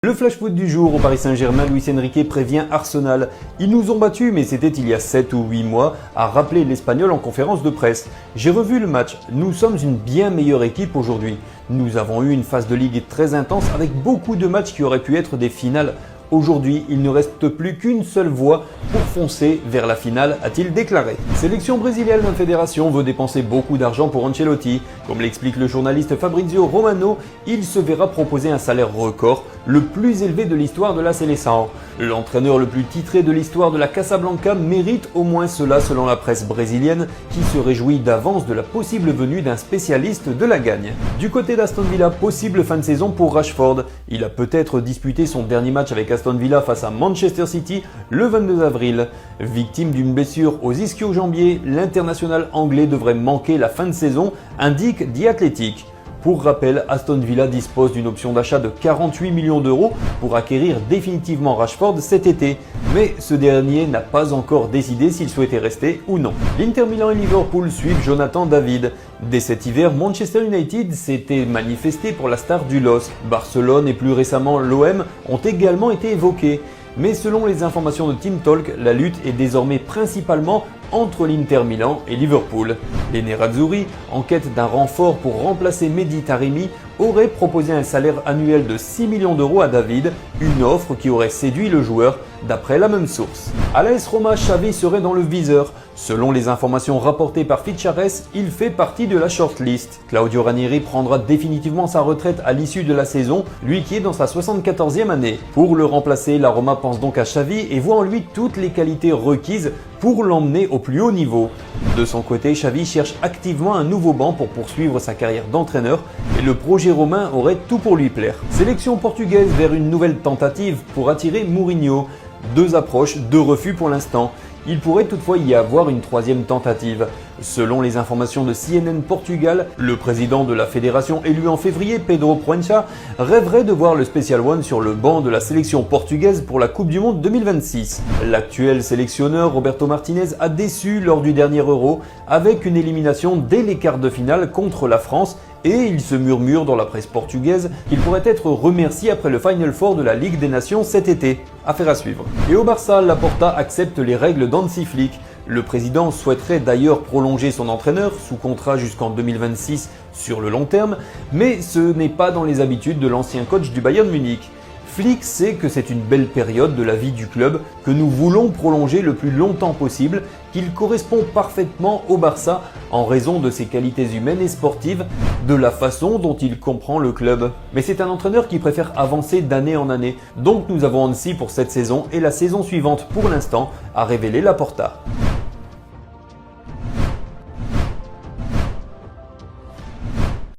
Le flash foot du jour au Paris Saint-Germain, Luis Enrique prévient Arsenal. Ils nous ont battus, mais c'était il y a 7 ou 8 mois, a rappelé l'Espagnol en conférence de presse. J'ai revu le match, nous sommes une bien meilleure équipe aujourd'hui. Nous avons eu une phase de ligue très intense avec beaucoup de matchs qui auraient pu être des finales. Aujourd'hui, il ne reste plus qu'une seule voie pour foncer vers la finale, a-t-il déclaré. Sélection brésilienne, la fédération veut dépenser beaucoup d'argent pour Ancelotti. Comme l'explique le journaliste Fabrizio Romano, il se verra proposer un salaire record, le plus élevé de l'histoire de la Seleção. L'entraîneur le plus titré de l'histoire de la Casablanca mérite au moins cela selon la presse brésilienne, qui se réjouit d'avance de la possible venue d'un spécialiste de la gagne. Du côté d'Aston Villa, possible fin de saison pour Rashford. Il a peut-être disputé son dernier match avec Aston Villa face à Manchester City le 22 avril. Victime d'une blessure aux ischio-jambiers, l'international anglais devrait manquer la fin de saison, indique The Athletic. Pour rappel, Aston Villa dispose d'une option d'achat de 48 millions d'euros pour acquérir définitivement Rashford cet été. Mais ce dernier n'a pas encore décidé s'il souhaitait rester ou non. L'Inter Milan et Liverpool suivent Jonathan David. Dès cet hiver, Manchester United s'était manifesté pour la star du LOSC. Barcelone et plus récemment l'OM ont également été évoqués. Mais selon les informations de Team Talk, la lutte est désormais principalement entre l'Inter Milan et Liverpool. Les Nerazzurri, en quête d'un renfort pour remplacer Mehdi Taremi, auraient proposé un salaire annuel de 6 millions d'euros à David, une offre qui aurait séduit le joueur, d'après la même source. À l'AS Roma, Xavi serait dans le viseur. Selon les informations rapportées par Fichares, il fait partie de la shortlist. Claudio Ranieri prendra définitivement sa retraite à l'issue de la saison, lui qui est dans sa 74e année. Pour le remplacer, la Roma pense donc à Xavi et voit en lui toutes les qualités requises pour l'emmener au plus haut niveau. De son côté, Xavi cherche activement un nouveau banc pour poursuivre sa carrière d'entraîneur et le projet romain aurait tout pour lui plaire. Sélection portugaise vers une nouvelle tentative pour attirer Mourinho. Deux approches, deux refus pour l'instant. Il pourrait toutefois y avoir une troisième tentative. Selon les informations de CNN Portugal, le président de la fédération élu en février, Pedro Proença, rêverait de voir le Special One sur le banc de la sélection portugaise pour la Coupe du Monde 2026. L'actuel sélectionneur Roberto Martinez a déçu lors du dernier Euro avec une élimination dès les quarts de finale contre la France et il se murmure dans la presse portugaise qu'il pourrait être remercié après le Final Four de la Ligue des Nations cet été. Affaire à suivre. Et au Barça, Laporta accepte les règles d'Hansi Flick. Le président souhaiterait d'ailleurs prolonger son entraîneur sous contrat jusqu'en 2026 sur le long terme, mais ce n'est pas dans les habitudes de l'ancien coach du Bayern Munich. Flick sait que c'est une belle période de la vie du club que nous voulons prolonger le plus longtemps possible, qu'il correspond parfaitement au Barça en raison de ses qualités humaines et sportives, de la façon dont il comprend le club. Mais c'est un entraîneur qui préfère avancer d'année en année, donc nous avons Hansi pour cette saison et la saison suivante pour l'instant, a révélé Laporta.